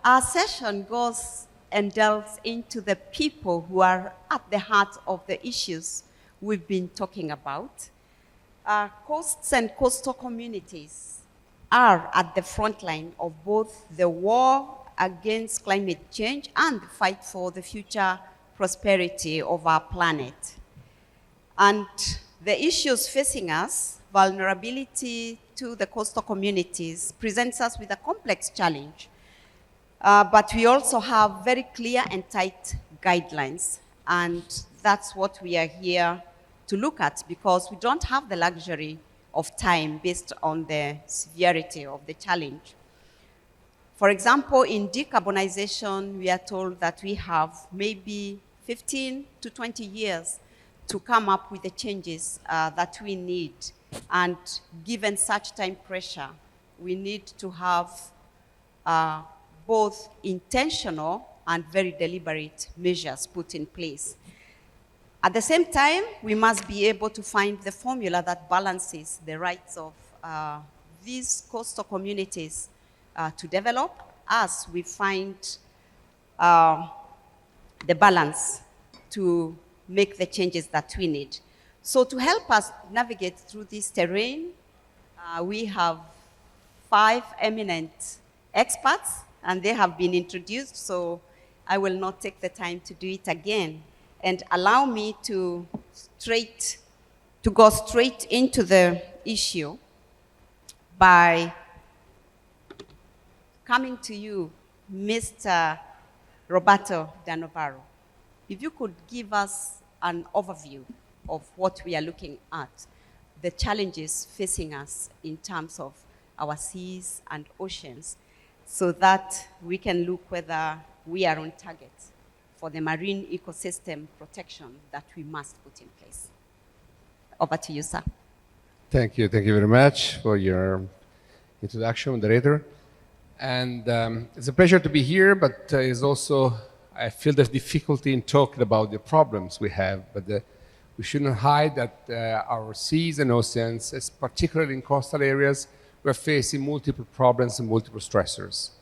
Our session goes and delves into the people who are at the heart of the issues we've been talking about. Coasts and coastal communities are at the front line of both the war against climate change and the fight for the future prosperity of our planet. And the issues facing us, vulnerability to the coastal communities, presents us with a complex challenge. But we also have very clear and tight guidelines. And that's what we are here to look at, because we don't have the luxury of time based on the severity of the challenge. For example, in decarbonization, we are told that we have maybe 15 to 20 years to come up with the changes that we need. And given such time pressure, we need to have both intentional and very deliberate measures put in place. At the same time, we must be able to find the formula that balances the rights of these coastal communities to develop as we find the balance to make the changes that we need. So to help us navigate through this terrain, we have 5 eminent experts, and they have been introduced, so I will not take the time to do it again. And allow me to go straight into the issue by coming to you, Mr. Roberto Danovaro. If you could give us an overview of what we are looking at, the challenges facing us in terms of our seas and oceans, so that we can look whether we are on target for the marine ecosystem protection that we must put in place. Over to you, sir. Thank you very much for your introduction, moderator. And it's a pleasure to be here, but it's also, I feel there's difficulty in talking about the problems we have, but we shouldn't hide that our seas and oceans, particularly in coastal areas, we're facing multiple problems and multiple stressors,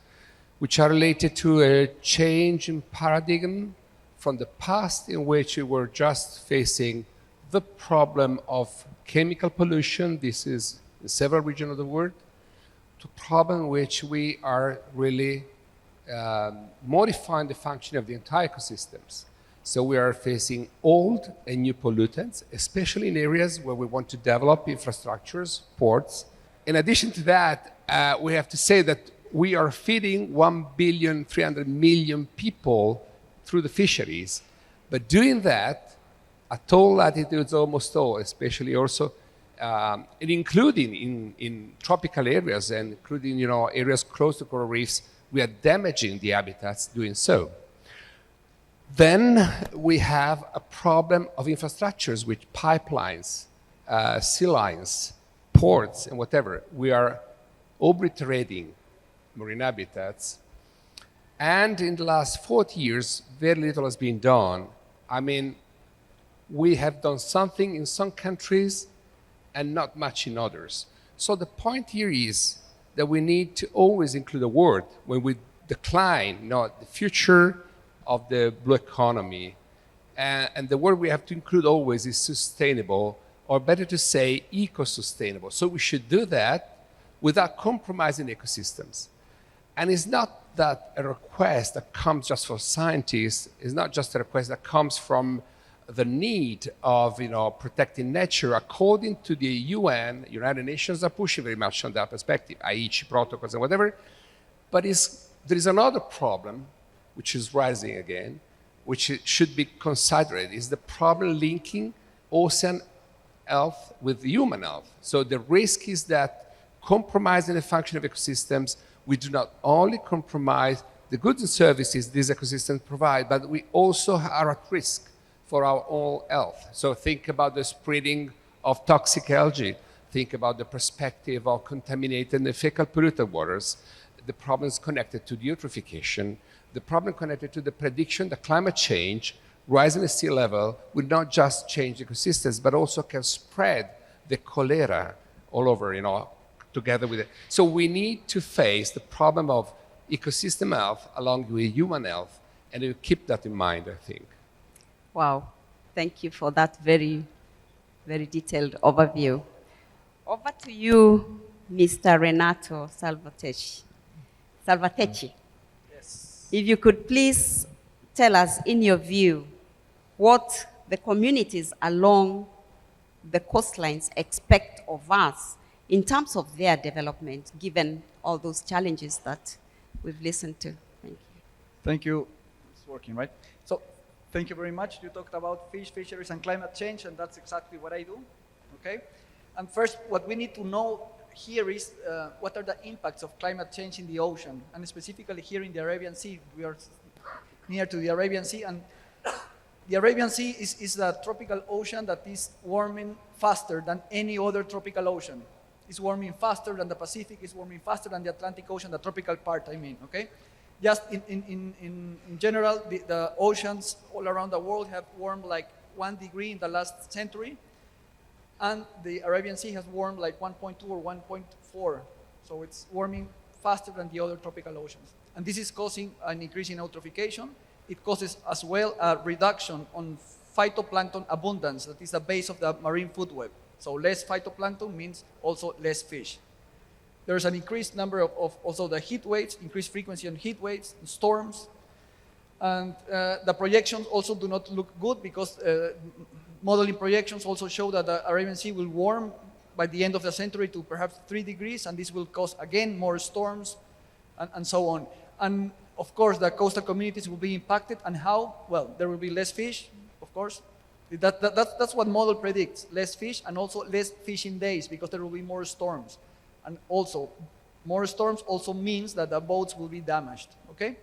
which are related to a change in paradigm from the past, in which we were just facing the problem of chemical pollution, this is in several regions of the world, to a problem in which we are really modifying the function of the entire ecosystems. So we are facing old and new pollutants, especially in areas where we want to develop infrastructures, ports. In addition to that, we have to say that we are feeding 1,300,000,000 people through the fisheries. But doing that at all latitudes, almost all, especially also, and including in tropical areas and including areas close to coral reefs, we are damaging the habitats doing so. Then we have a problem of infrastructures with pipelines, sea lines, ports, and whatever. We are obliterating marine habitats. And in the last 40 years, very little has been done. I mean, we have done something in some countries and not much in others. So the point here is that we need to always include a word when we decline the future of the blue economy. And the word we have to include always is sustainable, or better to say, eco-sustainable. So we should do that without compromising ecosystems. And it's not that a request that comes just for scientists, it's not just a request that comes from the need of protecting nature. According to the UN, United Nations are pushing very much on that perspective, Aichi protocols and whatever. But there is another problem which is rising again, which should be considered, is the problem linking ocean health with human health. So the risk is that compromising the function of ecosystems, we do not only compromise the goods and services these ecosystems provide, but we also are at risk for our own health. So think about the spreading of toxic algae. Think about the perspective of contaminated and fecal polluted waters, the problems connected to the eutrophication, the problem connected to the prediction that climate change, rising the sea level, will not just change ecosystems, but also can spread the cholera all over, together with it. So we need to face the problem of ecosystem health along with human health, and we keep that in mind, I think. Wow. Thank you for that very, very detailed overview. Over to you, Mr. Renato Salvatecci. Yes. If you could please tell us, in your view, what the communities along the coastlines expect of us in terms of their development, given all those challenges that we've listened to. Thank you. Thank you. It's working, right? So, thank you very much. You talked about fish, fisheries, and climate change, and that's exactly what I do. Okay? And first, what we need to know here is what are the impacts of climate change in the ocean, and specifically here in the Arabian Sea. We are near to the Arabian Sea, and the Arabian Sea is a tropical ocean that is warming faster than any other tropical ocean. It's warming faster than the Pacific, it's warming faster than the Atlantic Ocean, the tropical part, I mean, okay? Just in general, the oceans all around the world have warmed like 1 degree in the last century, and the Arabian Sea has warmed like 1.2 or 1.4. So it's warming faster than the other tropical oceans. And this is causing an increase in eutrophication. It causes as well a reduction on phytoplankton abundance, that is the base of the marine food web. So less phytoplankton means also less fish. There's an increased number of also the heat waves, increased frequency on heat waves, storms. And the projections also do not look good because modeling projections also show that the Arabian Sea will warm by the end of the century to perhaps 3 degrees, and this will cause, again, more storms and so on. And of course, the coastal communities will be impacted, and how? Well, there will be less fish, of course. That's what model predicts, less fish and also less fishing days because there will be more storms. And also, more storms also means that the boats will be damaged, okay?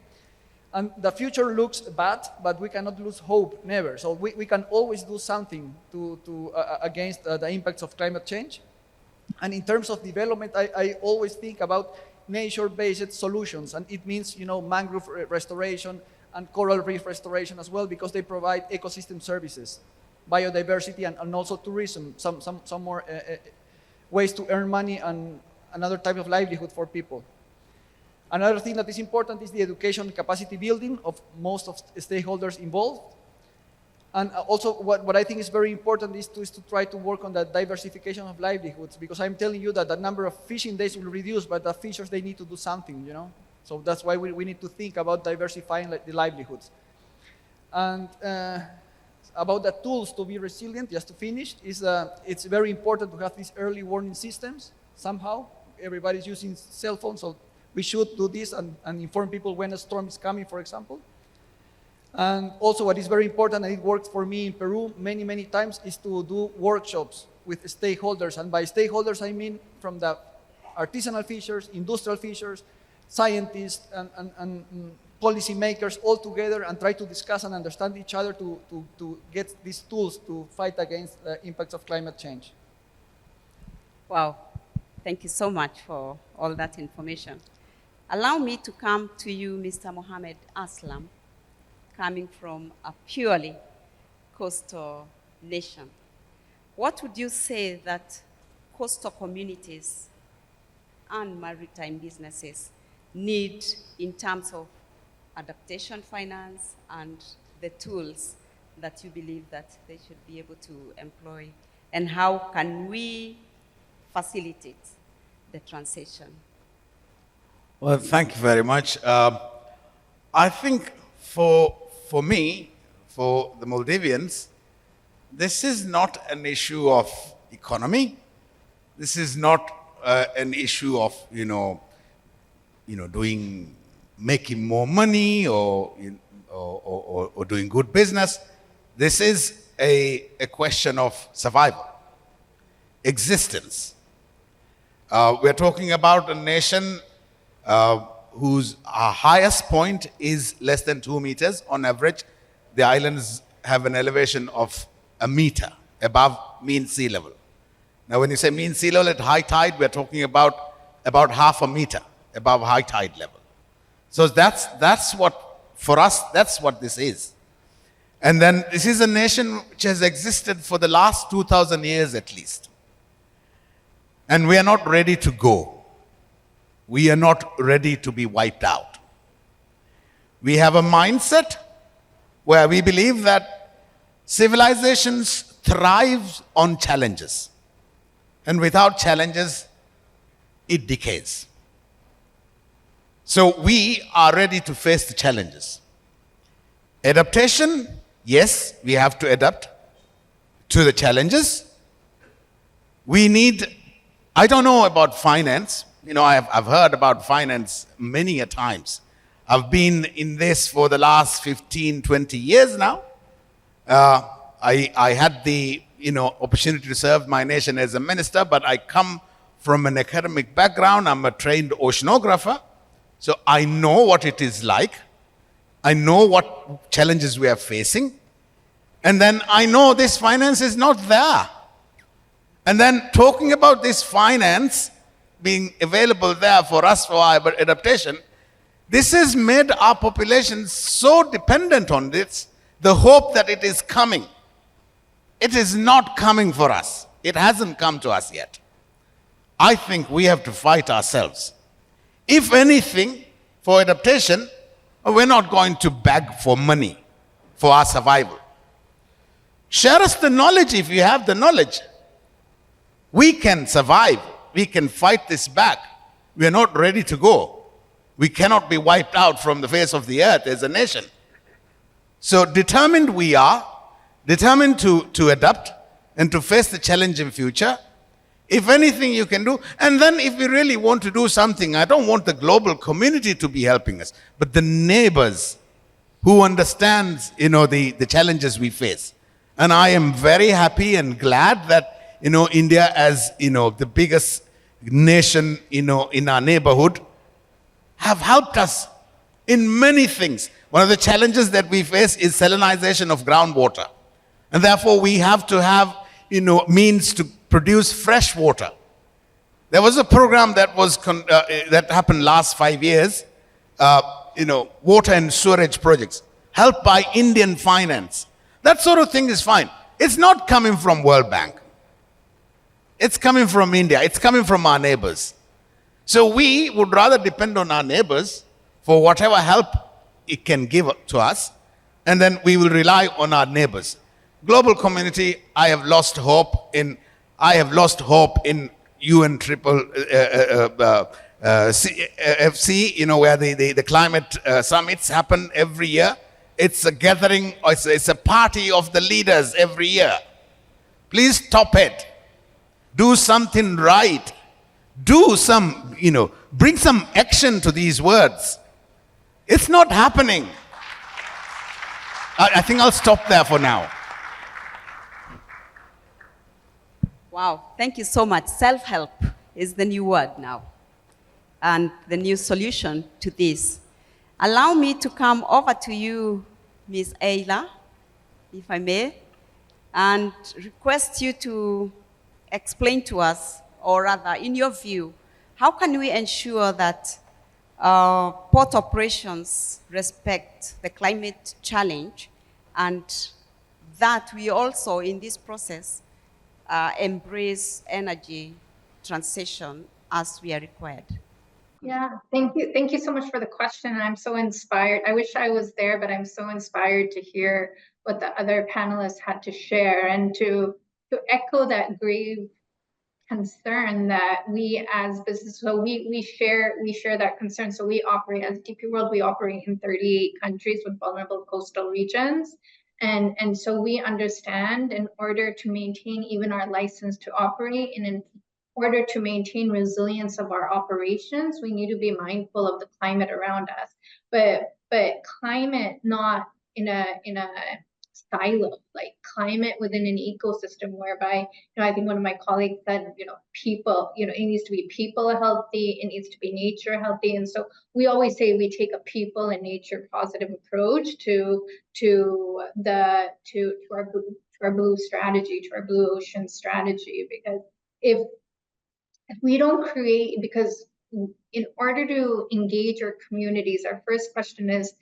And the future looks bad, but we cannot lose hope, never. So we can always do something against the impacts of climate change. And in terms of development, I always think about nature-based solutions, and it means, you know, mangrove restoration and coral reef restoration as well, because they provide ecosystem services, biodiversity, and also tourism, some more ways to earn money and another type of livelihood for people. Another thing that is important is the education and capacity building of most of stakeholders involved. And also what I think is very important is to try to work on the diversification of livelihoods, because I'm telling you that the number of fishing days will reduce, but the fishers, they need to do something, you know? So that's why we need to think about diversifying the livelihoods. And about the tools to be resilient, just to finish, it's very important to have these early warning systems somehow. Everybody's using cell phones, so we should do this and inform people when a storm is coming, for example. And also what is very important, and it worked for me in Peru many times, is to do workshops with stakeholders. And by stakeholders, I mean from the artisanal fishers, industrial fishers, scientists, and policy makers all together, and try to discuss and understand each other to get these tools to fight against the impacts of climate change. Wow. Thank you so much for all that information. Allow me to come to you, Mr. Mohammed Aslam, coming from a purely coastal nation. What would you say that coastal communities and maritime businesses need in terms of adaptation finance and the tools that you believe that they should be able to employ? And how can we facilitate the transition? Well, thank you very much. I think for me, for the Maldivians, this is not an issue of economy. This is not an issue of making more money or doing good business. This is a question of survival, existence. We're talking about a nation whose highest point is less than 2 meters. On average, the islands have an elevation of 1 meter above mean sea level. Now, when you say mean sea level at high tide, we're talking about half a meter above high tide level. So that's what, for us, that's what this is. And then this is a nation which has existed for the last 2,000 years at least. And we are not ready to go. We are not ready to be wiped out. We have a mindset where we believe that civilizations thrive on challenges. And without challenges, it decays. So we are ready to face the challenges. Adaptation, yes, we have to adapt to the challenges. We need, I don't know about finance. I've heard about finance many a times. I've been in this for the last 15, 20 years now. I had the opportunity to serve my nation as a minister, but I come from an academic background. I'm a trained oceanographer. So I know what it is like. I know what challenges we are facing. And then I know this finance is not there. And then talking about this finance being available there for us for our adaptation, this has made our population so dependent on this, the hope that it is coming. It is not coming for us. It hasn't come to us yet. I think we have to fight ourselves. If anything, for adaptation, we're not going to beg for money for our survival. Share us the knowledge if you have the knowledge. We can survive. We can fight this back. We are not ready to go. We cannot be wiped out from the face of the earth as a nation. So determined we are, determined to adapt and to face the challenge in future. If anything you can do, and then if we really want to do something, I don't want the global community to be helping us, but the neighbors who understands, the challenges we face. And I am very happy and glad that, India as, the biggest nation, in our neighborhood, have helped us in many things. One of the challenges that we face is salinization of groundwater. And therefore we have to have, means to produce fresh water. There was a program that was that happened last 5 years, water and sewerage projects, helped by Indian finance. That sort of thing is fine. It's not coming from World Bank. It's coming from India. It's coming from our neighbors. So we would rather depend on our neighbors for whatever help it can give to us, and then we will rely on our neighbors. Global community, I have lost hope in UN triple FC, where the climate summits happen every year. It's a gathering, it's a party of the leaders every year. Please stop it. Do something right. Do some, bring some action to these words. It's not happening. I think I'll stop there for now. Wow, thank you so much. Self-help is the new word now and the new solution to this. Allow me to come over to you, Ms. Ayla, if I may, and request you to explain to us, or rather, in your view, how can we ensure that port operations respect the climate challenge and that we also, in this process, embrace energy transition as we are required? Yeah, thank you. Thank you so much for the question. I'm so inspired. I wish I was there, but I'm so inspired to hear what the other panelists had to share and to echo that grave concern that we as business, so we share that concern. So we operate as DP World, we operate in 38 countries with vulnerable coastal regions. And so we understand, in order to maintain even our license to operate and in order to maintain resilience of our operations, we need to be mindful of the climate around us. But climate not in a silo, like climate within an ecosystem whereby, I think one of my colleagues said, people, it needs to be people healthy, it needs to be nature healthy. And so we always say we take a people and nature positive approach to our blue strategy, to our blue ocean strategy, because if we don't create, because in order to engage our communities, our first question is,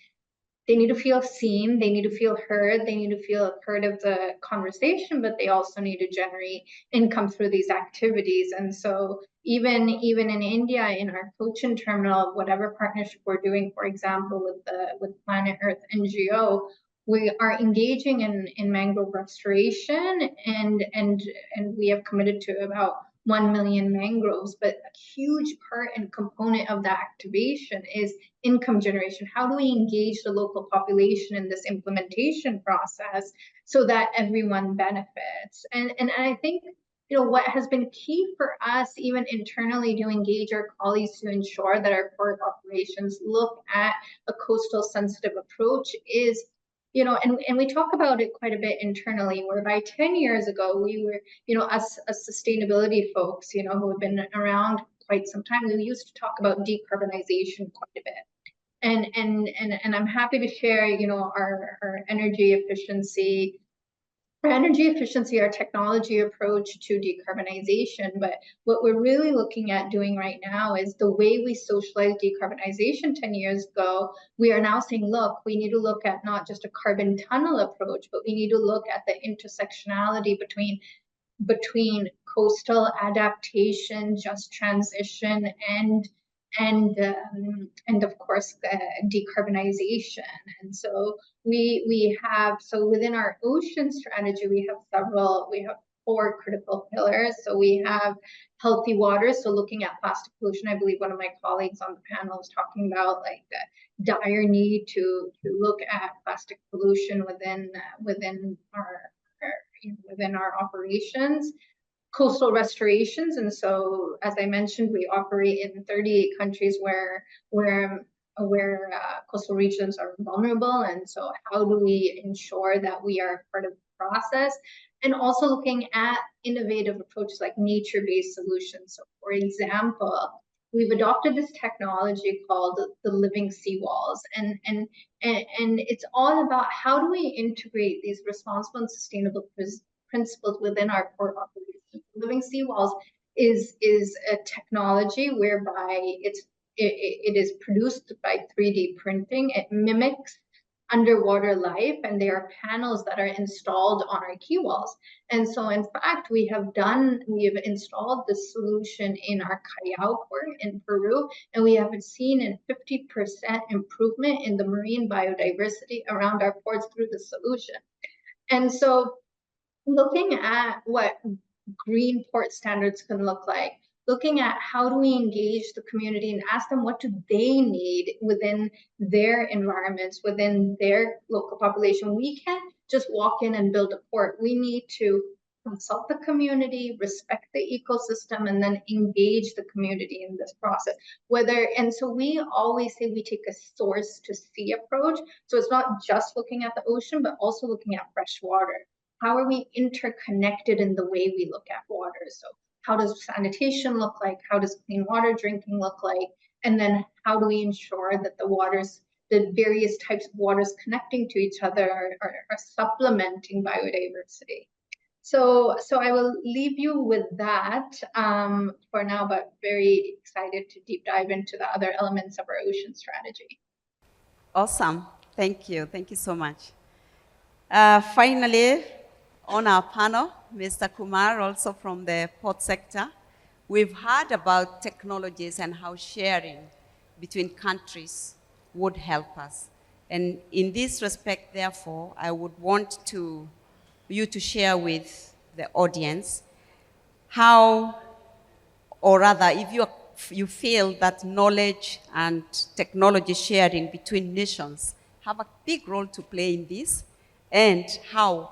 they need to feel seen, they need to feel heard, they need to feel a part of the conversation, but they also need to generate income through these activities. And so even in India, in our Cochin terminal, whatever partnership we're doing, for example, with Planet Earth NGO, we are engaging in mangrove restoration, and we have committed to about 1 million mangroves, but a huge part and component of the activation is income generation. How do we engage the local population in this implementation process so that everyone benefits? And I think, you know, what has been key for us, even internally, to engage our colleagues to ensure that our port operations look at a coastal sensitive approach is, you know, and we talk about it quite a bit internally, whereby 10 years ago, we were, you know, us as sustainability folks, you know, who have been around quite some time, we used to talk about decarbonization quite a bit. And I'm happy to share, you know, our energy efficiency, our technology approach to decarbonization. But what we're really looking at doing right now is the way we socialized decarbonization 10 years ago. We are now saying, look, we need to look at not just a carbon tunnel approach, but we need to look at the intersectionality between coastal adaptation, just transition, and of course decarbonization. And so we have, so within our ocean strategy, we have 4 critical pillars. So we have healthy water, so looking at plastic pollution. I believe one of my colleagues on the panel was talking about like the dire need to look at plastic pollution within our operations. Coastal restorations, and so as I mentioned, we operate in 38 countries where coastal regions are vulnerable, and so how do we ensure that we are part of the process? And also looking at innovative approaches like nature-based solutions. So for example, we've adopted this technology called the living seawalls, and it's all about how do we integrate these responsible and sustainable principles within our port operations. Living seawalls is a technology whereby it is produced by 3D printing. It mimics underwater life, and there are panels that are installed on our quay walls. And so in fact, we have installed this solution in our Callao port in Peru, and we have seen a 50% improvement in the marine biodiversity around our ports through the solution. And so looking at what green port standards can look like, looking at how do we engage the community and ask them what do they need within their environments, within their local population. We can't just walk in and build a port. We need to consult the community, respect the ecosystem, and then engage the community in this process. And so we always say we take a source to sea approach. So it's not just looking at the ocean, but also looking at fresh water. How are we interconnected in the way we look at water? So how does sanitation look like? How does clean water drinking look like? And then how do we ensure that the various types of waters connecting to each other are supplementing biodiversity? So I will leave you with that for now, but very excited to deep dive into the other elements of our ocean strategy. Awesome. Thank you. Thank you so much. Finally, on our panel, Mr. Kumar, also from the port sector. We've heard about technologies and how sharing between countries would help us. And in this respect, therefore, I would want you to share with the audience how, or rather, if you feel that knowledge and technology sharing between nations have a big role to play in this, and how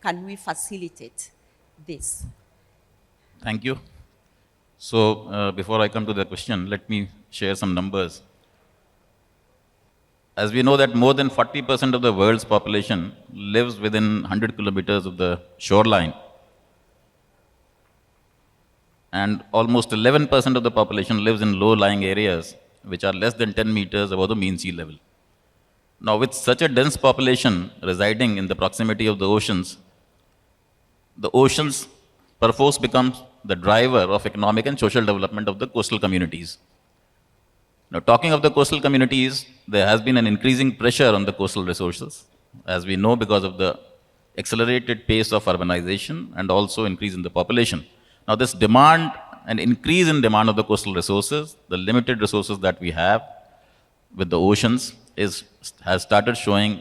can we facilitate this? Thank you. So before I come to the question, let me share some numbers. As we know that more than 40% of the world's population lives within 100 kilometers of the shoreline. And almost 11% of the population lives in low-lying areas, which are less than 10 meters above the mean sea level. Now, with such a dense population residing in the proximity of the oceans perforce becomes the driver of economic and social development of the coastal communities. Now, talking of the coastal communities, there has been an increasing pressure on the coastal resources, as we know, because of the accelerated pace of urbanization and also increase in the population. Now, this demand, an increase in demand of the coastal resources, the limited resources that we have with the oceans, has started showing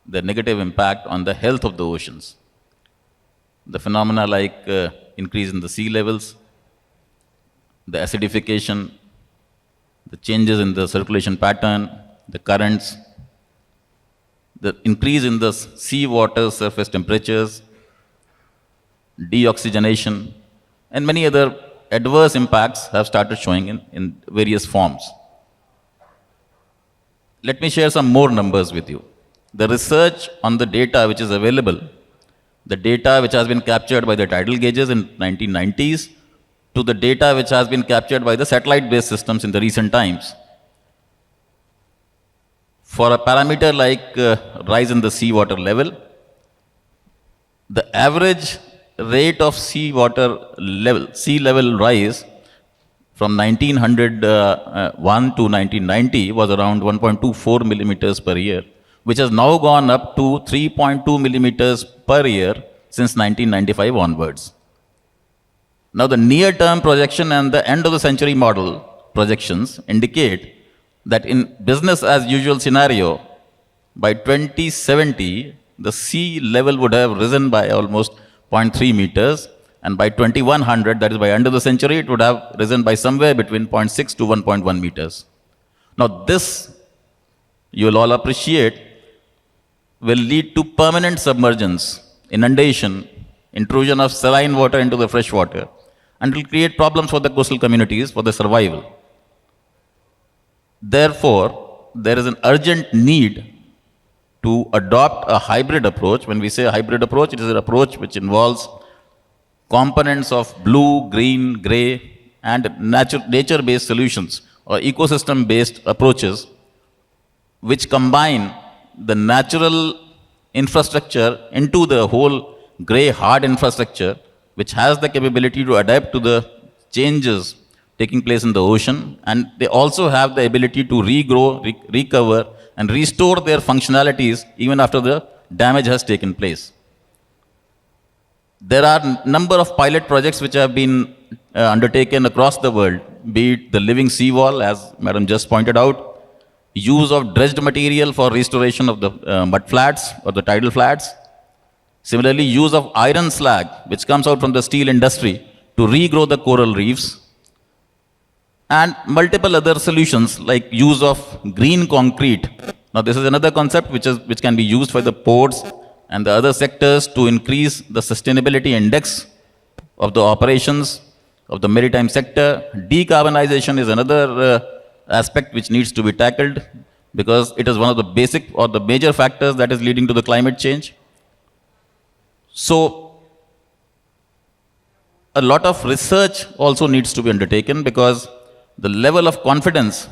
the negative impact on the health of the oceans. The phenomena like increase in the sea levels, the acidification, the changes in the circulation pattern, the currents, the increase in the sea water surface temperatures, deoxygenation, and many other adverse impacts have started showing in various forms. Let me share some more numbers with you. The research on the data which is available, the data which has been captured by the tidal gauges in 1990s to the data which has been captured by the satellite-based systems in the recent times. For a parameter like rise in the seawater level, the average rate of sea level rise from 1901 to 1990 was around 1.24 millimeters per year, which has now gone up to 3.2 millimeters per year since 1995 onwards. Now, the near-term projection and the end of the century model projections indicate that in business as usual scenario, by 2070, the sea level would have risen by almost 0.3 meters, and by 2100, that is by end of the century, it would have risen by somewhere between 0.6 to 1.1 meters. Now, this, you will all appreciate, will lead to permanent submergence, inundation, intrusion of saline water into the fresh water, and will create problems for the coastal communities for the survival. Therefore, there is an urgent need to adopt a hybrid approach. When we say a hybrid approach, it is an approach which involves components of blue, green, gray, and nature-based solutions or ecosystem-based approaches which combine the natural infrastructure into the whole gray hard infrastructure, which has the capability to adapt to the changes taking place in the ocean, and they also have the ability to regrow, recover, and restore their functionalities even after the damage has taken place. There are a number of pilot projects which have been undertaken across the world, be it the living seawall, as Madam just pointed out, use of dredged material for restoration of the mud flats or the tidal flats. Similarly, use of iron slag, which comes out from the steel industry, to regrow the coral reefs. And multiple other solutions like use of green concrete. Now, this is another concept which can be used for the ports and the other sectors to increase the sustainability index of the operations of the maritime sector. Decarbonization is another aspect which needs to be tackled because it is one of the basic or the major factors that is leading to the climate change. So, a lot of research also needs to be undertaken because the level of confidence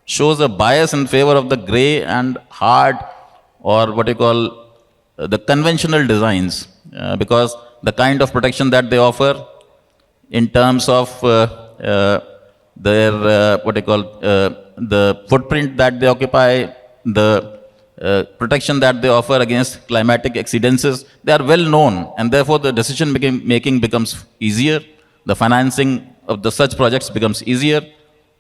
shows a bias in favor of the gray and hard, or what you call the conventional designs, because the kind of protection that they offer in terms of their the footprint that they occupy, the protection that they offer against climatic exceedances, they are well known, and therefore the decision making becomes easier. The financing of the such projects becomes easier.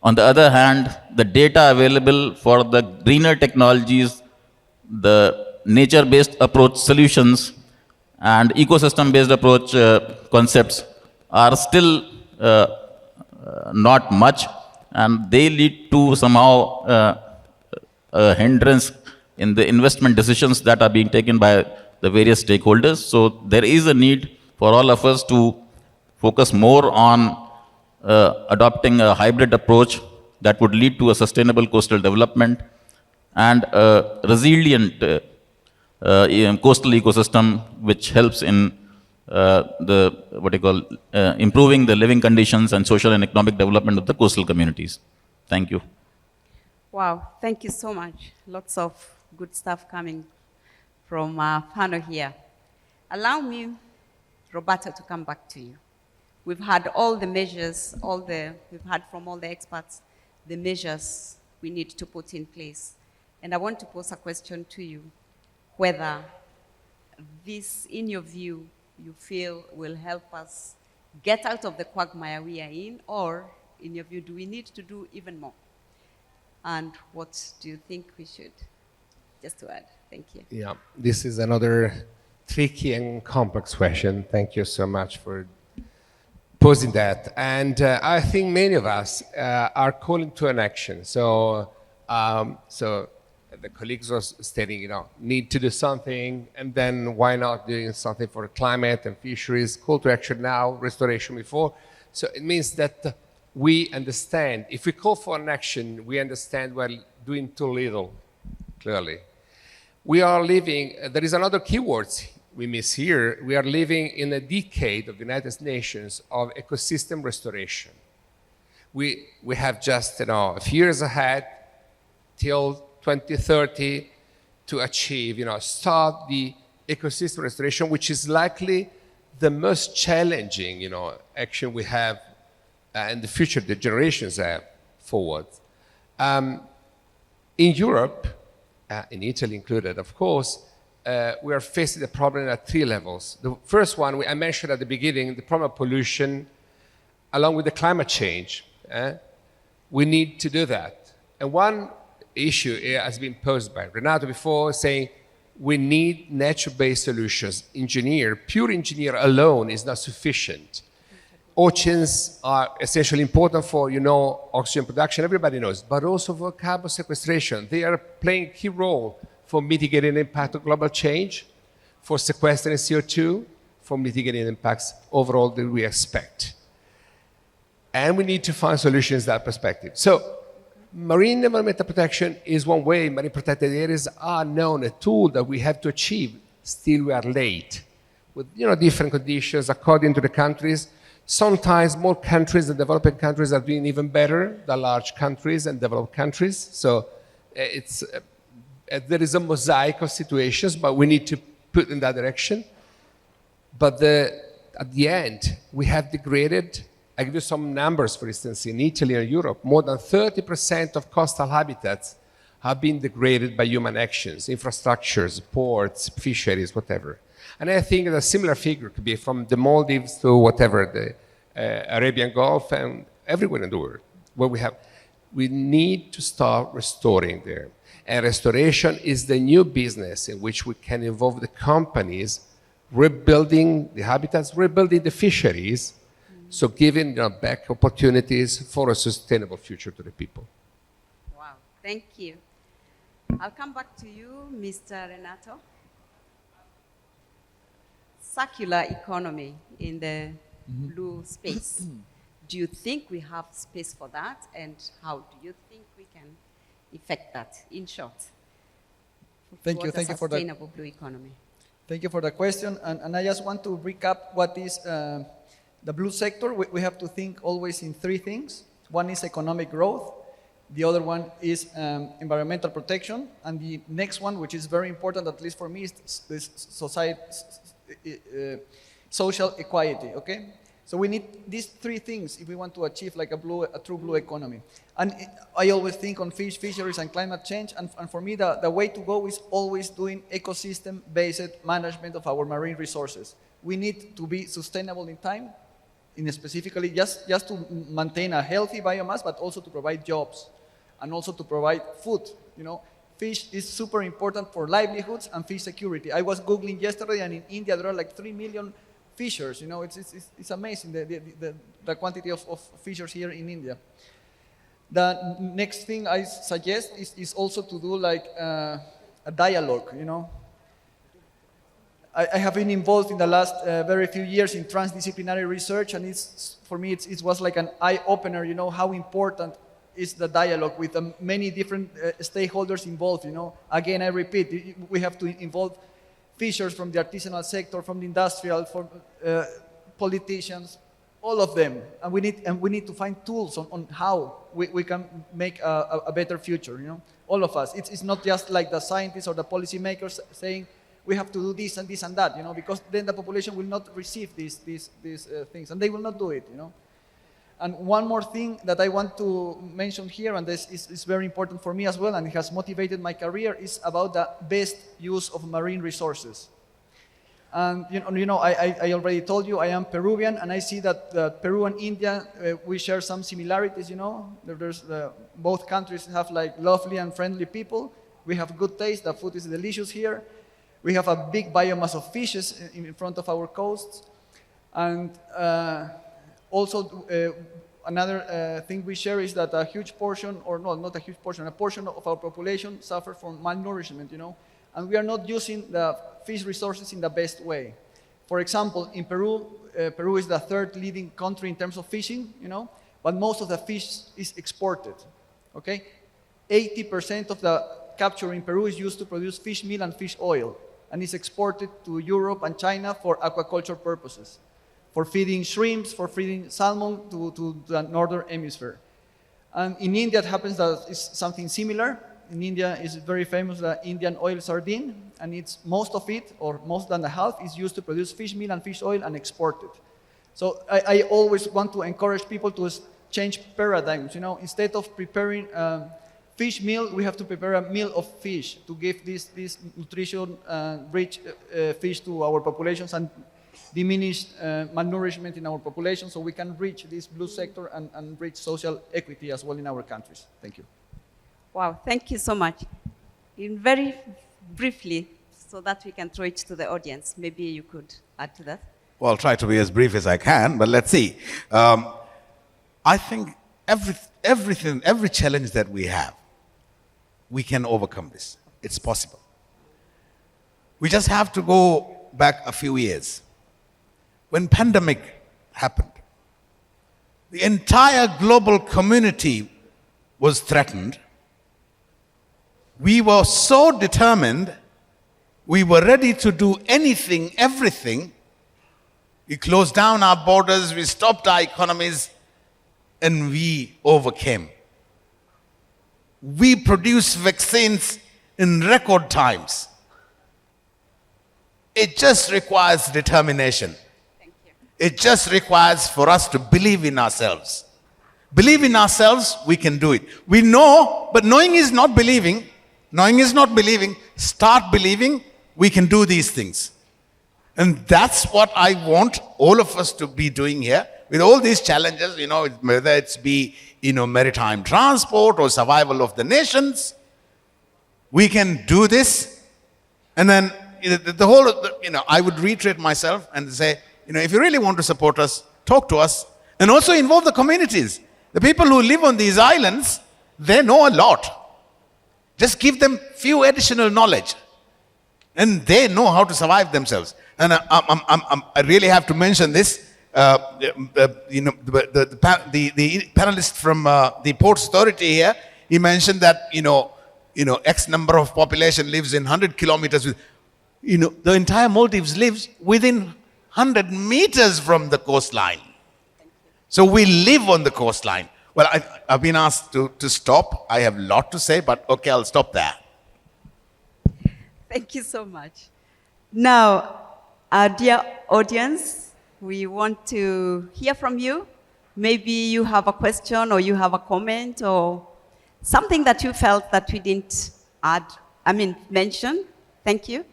On the other hand, the data available for the greener technologies, the nature-based approach solutions, and ecosystem-based approach concepts are still not much, and they lead to somehow a hindrance in the investment decisions that are being taken by the various stakeholders. So there is a need for all of us to focus more on adopting a hybrid approach that would lead to a sustainable coastal development and a resilient coastal ecosystem which helps in improving the living conditions and social and economic development of the coastal communities. Thank you. Wow, thank you so much. Lots of good stuff coming from panel here. Allow me, Roberto, to come back to you. We've had all the measures, we've had from all the experts. the measures we need to put in place. And I want to pose a question to you, whether this, in your view, you feel will help us get out of the quagmire we are in, or, in your view, do we need to do even more? And what do you think we should? Just to add. Thank you. Yeah, this is another tricky and complex question. Thank you so much for posing that. And I think many of us are calling to an action. So the colleagues are stating, need to do something, and then why not doing something for climate and fisheries, call to action now, restoration before. So it means that we understand, if we call for an action, we understand we're doing too little, clearly. We are living, there is another keyword we miss here, we are living in a decade of the United Nations of ecosystem restoration. We have just a few years ahead till 2030 to achieve, start the ecosystem restoration, which is likely the most challenging, action we have in the future, the generations have forward. In Europe, in Italy included, of course, we are facing the problem at 3 levels. The first one, I mentioned at the beginning, the problem of pollution, along with the climate change. We need to do that. And one issue has been posed by Renato before, saying we need nature-based solutions. Pure engineer alone is not sufficient. Oceans are essentially important for, oxygen production, everybody knows, but also for carbon sequestration. They are playing a key role for mitigating the impact of global change, for sequestering CO2, for mitigating impacts overall that we expect. And we need to find solutions in that perspective. So marine environmental protection is one way. Marine protected areas are known, a tool that we have to achieve. Still, we are late with different conditions according to the countries. Sometimes more countries, the developing countries, are doing even better than large countries and developed countries. So there is a mosaic of situations, but we need to put in that direction. But at the end, we have degraded. I give you some numbers, for instance, in Italy and Europe, more than 30% of coastal habitats have been degraded by human actions, infrastructures, ports, fisheries, whatever. And I think a similar figure could be from the Maldives to whatever, the Arabian Gulf and everywhere in the world, where we need to start restoring there. And restoration is the new business in which we can involve the companies, rebuilding the habitats, rebuilding the fisheries, so giving back opportunities for a sustainable future to the people. Wow, thank you. I'll come back to you, Mr. Renato. Circular economy in the blue space. Do you think we have space for that? And how do you think we can effect that, in short? Thank you for that. Sustainable blue economy. Thank you for the question. And I just want to recap what is the blue sector. We have to think always in 3 things. One is economic growth. The other one is environmental protection. And the next one, which is very important, at least for me, is social equality, okay? So we need these 3 things if we want to achieve like a true blue economy. And I always think on fisheries and climate change, and for me the way to go is always doing ecosystem-based management of our marine resources. We need to be sustainable in time, specifically just to maintain a healthy biomass, but also to provide jobs and also to provide food, Fish is super important for livelihoods and fish security. I was Googling yesterday, and in India there are like 3 million fishers. It's amazing the quantity of fishers here in India. The next thing I suggest is also to do like a dialogue. I have been involved in the last very few years in transdisciplinary research, and for me it was like an eye opener. How important is the dialogue with many different stakeholders involved. Again, I repeat, we have to involve fishers from the artisanal sector, from the industrial, from politicians, all of them. And we need to find tools on how we can make a better future. All of us. It's not just like the scientists or the policymakers saying we have to do this and this and that. Because then the population will not receive these things, and they will not do it. And one more thing that I want to mention here, and this is very important for me as well, and it has motivated my career, is about the best use of marine resources. And I already told you I am Peruvian, and I see that Peru and India, we share some similarities. Both countries have like lovely and friendly people. We have good taste. The food is delicious here. We have a big biomass of fishes in front of our coasts, and also another thing we share is that a huge portion, or no, not a huge portion, a portion of our population suffer from malnourishment. And we are not using the fish resources in the best way. For example, in Peru, Peru is the third leading country in terms of fishing, but most of the fish is exported, okay? 80% of the capture in Peru is used to produce fish meal and fish oil, and is exported to Europe and China for aquaculture purposes, for feeding shrimps, for feeding salmon to the northern hemisphere. And in India, it happens that it's something similar. In India, is very famous the Indian oil sardine, and it's most of it, or most than the half, is used to produce fish meal and fish oil and exported. So I always want to encourage people to change paradigms. Instead of preparing fish meal, we have to prepare a meal of fish to give this nutrition-rich fish to our populations and diminish malnourishment in our population, so we can reach this blue sector and reach social equity as well in our countries. Thank you. Wow, thank you so much. In very briefly, so that we can throw it to the audience, maybe you could add to that. Well, I'll try to be as brief as I can, but let's see. I think every challenge that we have, we can overcome this. It's possible. We just have to go back a few years. When pandemic happened, the entire global community was threatened. We were so determined, we were ready to do anything, everything. We closed down our borders, we stopped our economies, and we overcame. We produced vaccines in record times. It just requires determination. Thank you. It just requires for us to believe in ourselves. Believe in ourselves, we can do it. We know, but knowing is not believing. Knowing is not believing. Start believing, we can do these things. And that's what I want all of us to be doing here. With all these challenges, whether it's be, maritime transport or survival of the nations, we can do this. And then I would reiterate myself and say, if you really want to support us, talk to us, and also involve the communities. The people who live on these islands, they know a lot. Just give them few additional knowledge, and they know how to survive themselves. And I really have to mention this. The panelist from the Ports Authority here, he mentioned that X number of population lives in 100 kilometers. The entire Maldives lives within 100 meters from the coastline. So we live on the coastline. Well, I've been asked to stop. I have a lot to say, but okay, I'll stop there. Thank you so much. Now, our dear audience, we want to hear from you. Maybe you have a question or you have a comment or something that you felt that we didn't mention. Thank you.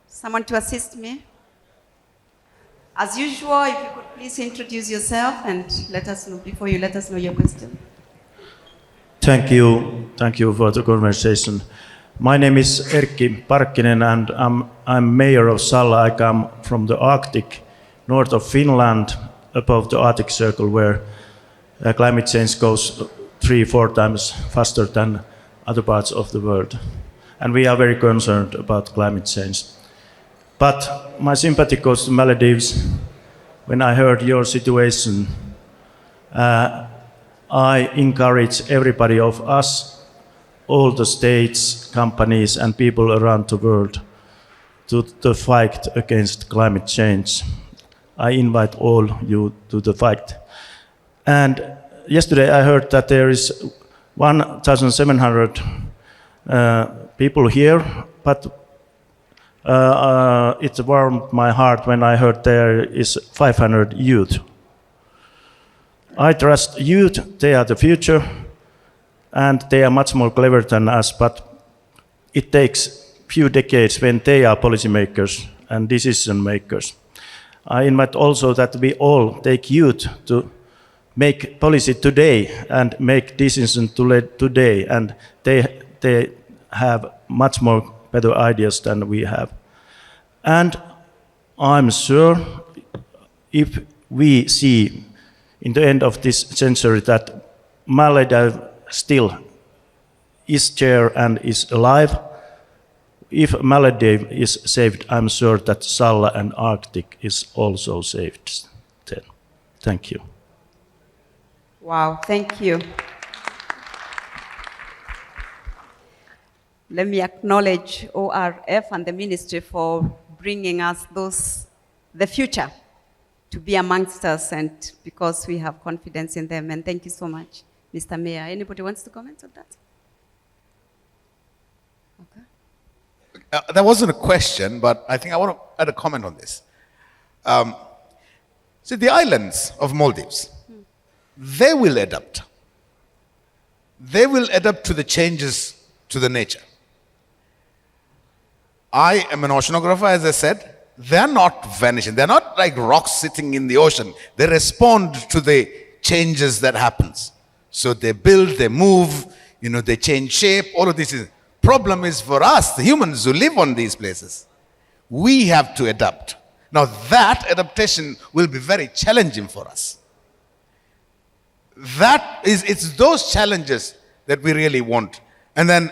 Someone to assist me? As usual, if you could please introduce yourself and let us know before you let us know your question. Thank you for the conversation. My name is Erkki Parkkinen, and I'm mayor of Salla. I come from the Arctic, north of Finland, above the Arctic Circle, where climate change goes 3-4 times faster than other parts of the world. And we are very concerned about climate change. But my sympathy goes to Maldives. When I heard your situation, I encourage everybody of us, all the states, companies, and people around the world to fight against climate change. I invite all you to the fight. And yesterday I heard that there is 1,700 people here, but it warmed my heart when I heard there is 500 youth. I trust youth, they are the future, and they are much more clever than us, but it takes few decades when they are policymakers and decision makers. I invite also that we all take youth to make policy today and make decisions today, and they have much more better ideas than we have. And I'm sure if we see in the end of this century that Maledive still is there and is alive, if Maledive is saved, I'm sure that Salla and Arctic is also saved then. Thank you. Wow, thank you. Let me acknowledge ORF and the ministry for bringing us the future to be amongst us, and because we have confidence in them. And thank you so much, Mr. Mayor. Anybody wants to comment on that? Okay. That wasn't a question, but I think I want to add a comment on this. See, the islands of Maldives, they will adapt. They will adapt to the changes to the nature. I am an oceanographer, as I said. They're not vanishing. They're not like rocks sitting in the ocean. They respond to the changes that happens. So they build, they move, they change shape, all of this. Problem is for us, the humans who live on these places. We have to adapt. Now that adaptation will be very challenging for us. It's those challenges that we really want. And then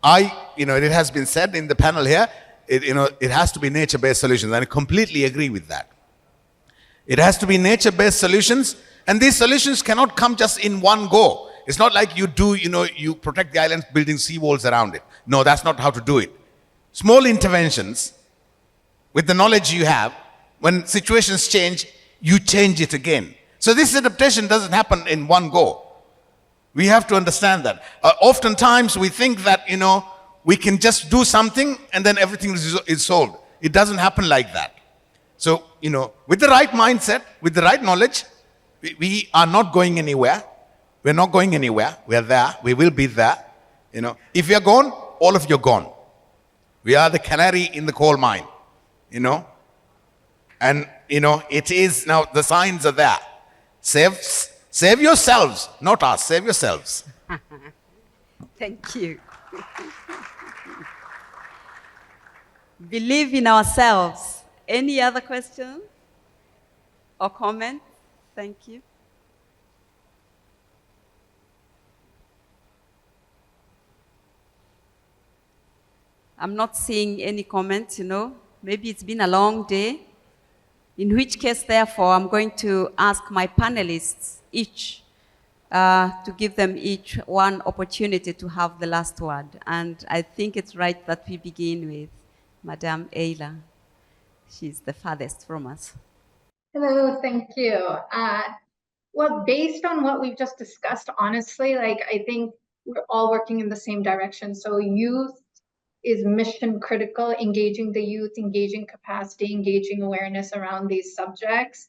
it has been said in the panel here, it has to be nature-based solutions, and I completely agree with that. It has to be nature-based solutions, and these solutions cannot come just in one go. It's not like you protect the islands building seawalls around it. No, that's not how to do it. Small interventions, with the knowledge you have, when situations change, you change it again. So this adaptation doesn't happen in one go. We have to understand that. Oftentimes we think that, we can just do something and then everything is solved. It doesn't happen like that. So, with the right mindset, with the right knowledge, we are not going anywhere. We're not going anywhere. We're there. We will be there. If you're gone, all of you are gone. We are the canary in the coal mine, And, it is now, the signs are there. Save yourselves, not us. Save yourselves. Thank you. Believe in ourselves. Any other question or comment? Thank you. I'm not seeing any comments, Maybe it's been a long day. In which case, therefore, I'm going to ask my panelists each to give them each one opportunity to have the last word. And I think it's right that we begin with Madame Ayla. She's the farthest from us. Hello, thank you. Well, based on what we've just discussed, honestly, I think we're all working in the same direction. So youth is mission critical, engaging the youth, engaging capacity, engaging awareness around these subjects.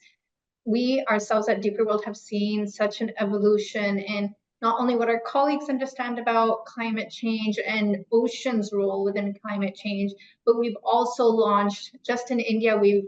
We ourselves at Deeper World have seen such an evolution in not only what our colleagues understand about climate change and ocean's role within climate change, but we've also launched, just in India, we've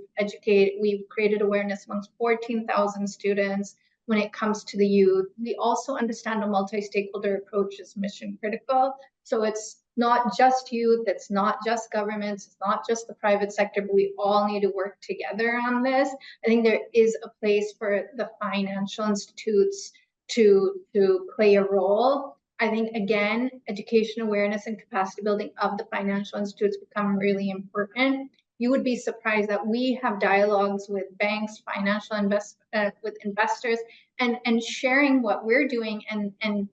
created awareness amongst 14,000 students when it comes to the youth. We also understand a multi-stakeholder approach is mission critical. So it's not just youth, it's not just governments, it's not just the private sector, but we all need to work together on this. I think there is a place for the financial institutes to play a role. I think, again, education awareness and capacity building of the financial institutes become really important. You would be surprised that we have dialogues with banks, with investors, and sharing what we're doing and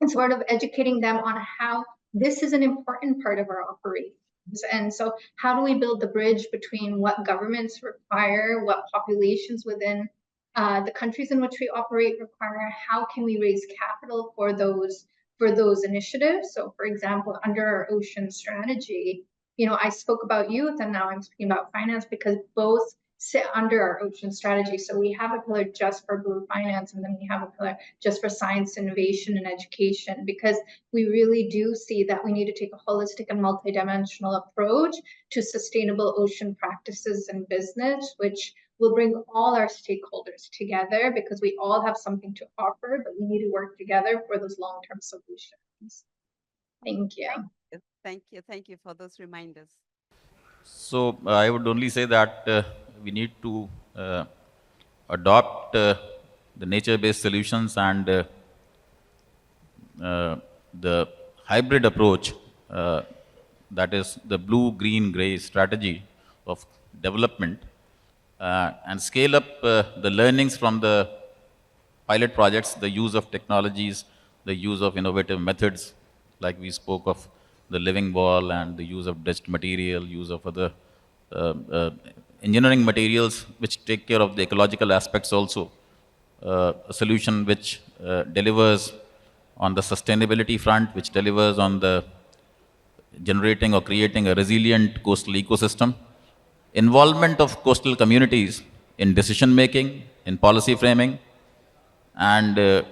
sort of educating them on how this is an important part of our operations. And so how do we build the bridge between what governments require, what populations within the countries in which we operate require, how can we raise capital for those initiatives? So for example, under our ocean strategy, I spoke about youth and now I'm speaking about finance because both sit under our ocean strategy. So we have a pillar just for blue finance, and then we have a pillar just for science, innovation, and education, because we really do see that we need to take a holistic and multidimensional approach to sustainable ocean practices and business, which will bring all our stakeholders together, because we all have something to offer, but we need to work together for those long-term solutions. Thank you. Thank you for those reminders. So I would only say that we need to adopt the nature-based solutions and the hybrid approach, that is the blue, green, gray strategy of development, and scale up the learnings from the pilot projects, the use of technologies, the use of innovative methods, like we spoke of the living wall and the use of dredged material, use of other engineering materials which take care of the ecological aspects also. A solution which delivers on the sustainability front, which delivers on the generating or creating a resilient coastal ecosystem. Involvement of coastal communities in decision making, in policy framing, and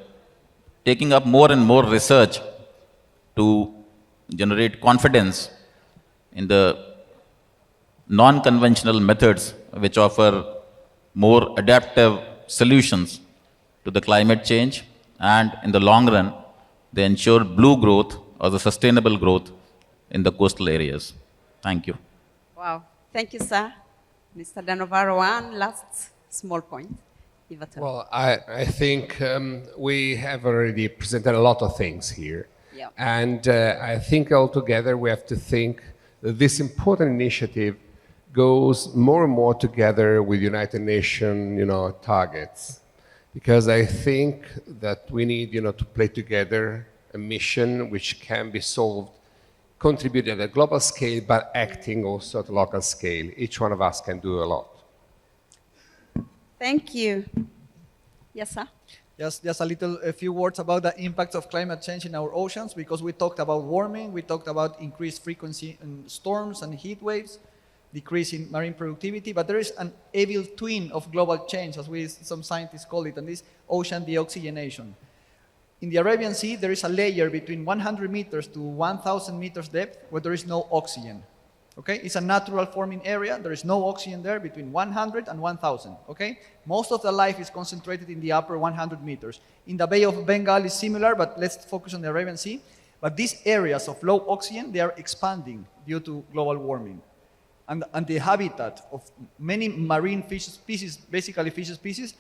taking up more and more research to generate confidence in the non-conventional methods which offer more adaptive solutions to the climate change, and in the long run they ensure blue growth or the sustainable growth in the coastal areas. Thank you. Wow, thank you, sir. Mr. Danovaro, one last small point. Well, I think we have already presented a lot of things here. Yeah. And I think altogether we have to think that this important initiative goes more and more together with United Nations, targets. Because I think that we need, to play together a mission which can be solved, contributed at a global scale, but acting also at a local scale. Each one of us can do a lot. Thank you. Yes, sir? Just a few words about the impacts of climate change in our oceans, because we talked about warming, we talked about increased frequency in storms and heat waves, decrease in marine productivity, but there is an evil twin of global change, as some scientists call it, and this ocean deoxygenation. In the Arabian Sea, there is a layer between 100 meters to 1,000 meters depth where there is no oxygen. Okay, it's a natural forming area. There is no oxygen there between 100 and 1,000. Okay, most of the life is concentrated in the upper 100 meters. In the Bay of Bengal is similar, but let's focus on the Arabian Sea. But these areas of low oxygen, they are expanding due to global warming. And the habitat of many marine fish species, basically fish species,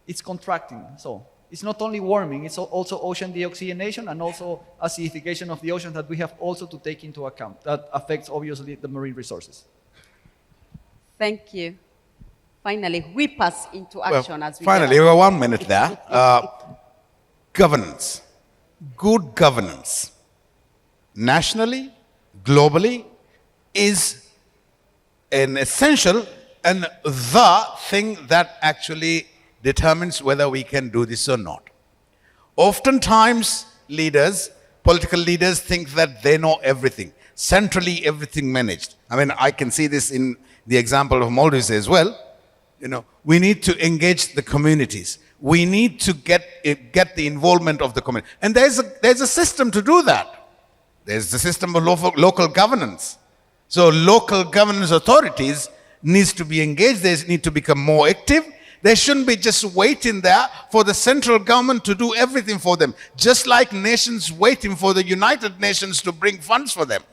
it's contracting. So it's not only warming, it's also ocean deoxygenation and also acidification of the ocean that we have also to take into account. That affects, obviously, the marine resources. Thank you. Finally, we pass into action as we finally, go. we have 1 minute there. Governance. Good governance, nationally, globally, is an essential and the thing that actually determines whether we can do this or not. Oftentimes, political leaders think that they know everything, centrally everything managed. I mean, I can see this in the example of Maldives as well. We need to engage the communities. We need to get the involvement of the community. And there's a system to do that. There's the system of local governance. So local governance authorities needs to be engaged. They need to become more active. They shouldn't be just waiting there for the central government to do everything for them, just like nations waiting for the United Nations to bring funds for them.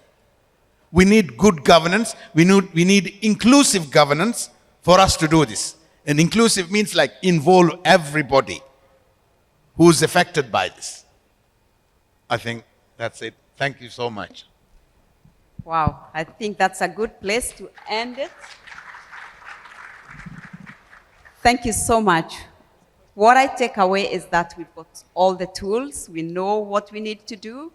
We need good governance. We need inclusive governance for us to do this. And inclusive means like involve everybody who's affected by this. I think that's it. Thank you so much. Wow, I think that's a good place to end it. Thank you so much. What I take away is that we've got all the tools. We know what we need to do.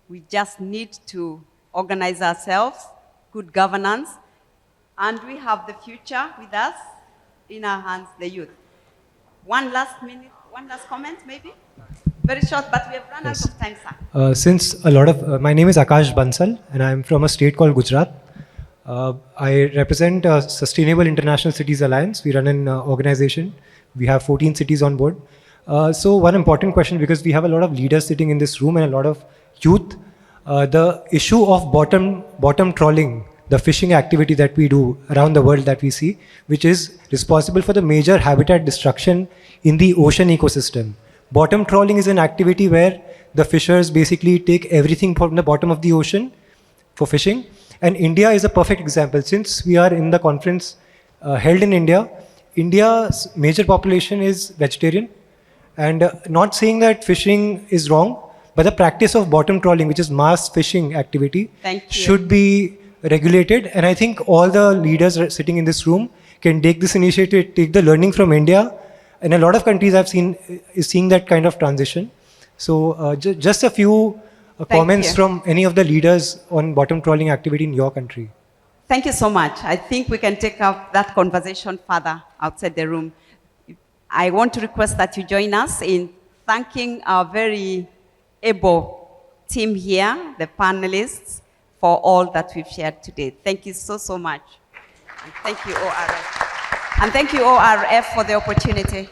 We just need to organize ourselves, good governance, and we have the future with us, in our hands, the youth. One last comment, maybe? Very short, but we have run out of time, sir. My name is Akash Bansal, and I'm from a state called Gujarat. I represent Sustainable International Cities Alliance. We run an organization. We have 14 cities on board. So one important question, because we have a lot of leaders sitting in this room and a lot of youth, the issue of bottom trawling, the fishing activity that we do around the world that we see, which is responsible for the major habitat destruction in the ocean ecosystem. Bottom trawling is an activity where the fishers basically take everything from the bottom of the ocean for fishing. And India is a perfect example. Since we are in the conference held in India, India's major population is vegetarian. And not saying that fishing is wrong, but the practice of bottom trawling, which is mass fishing activity, should be regulated. And I think all the leaders sitting in this room can take this initiative, take the learning from India. And a lot of countries I've seen is seeing that kind of transition. So just a few comments from any of the leaders on bottom trawling activity in your country. Thank you so much. I think we can take up that conversation further outside the room. I want to request that you join us in thanking our very able team here, the panelists, for all that we've shared today. Thank you so much. And thank you, ORF. And thank you, ORF, for the opportunity.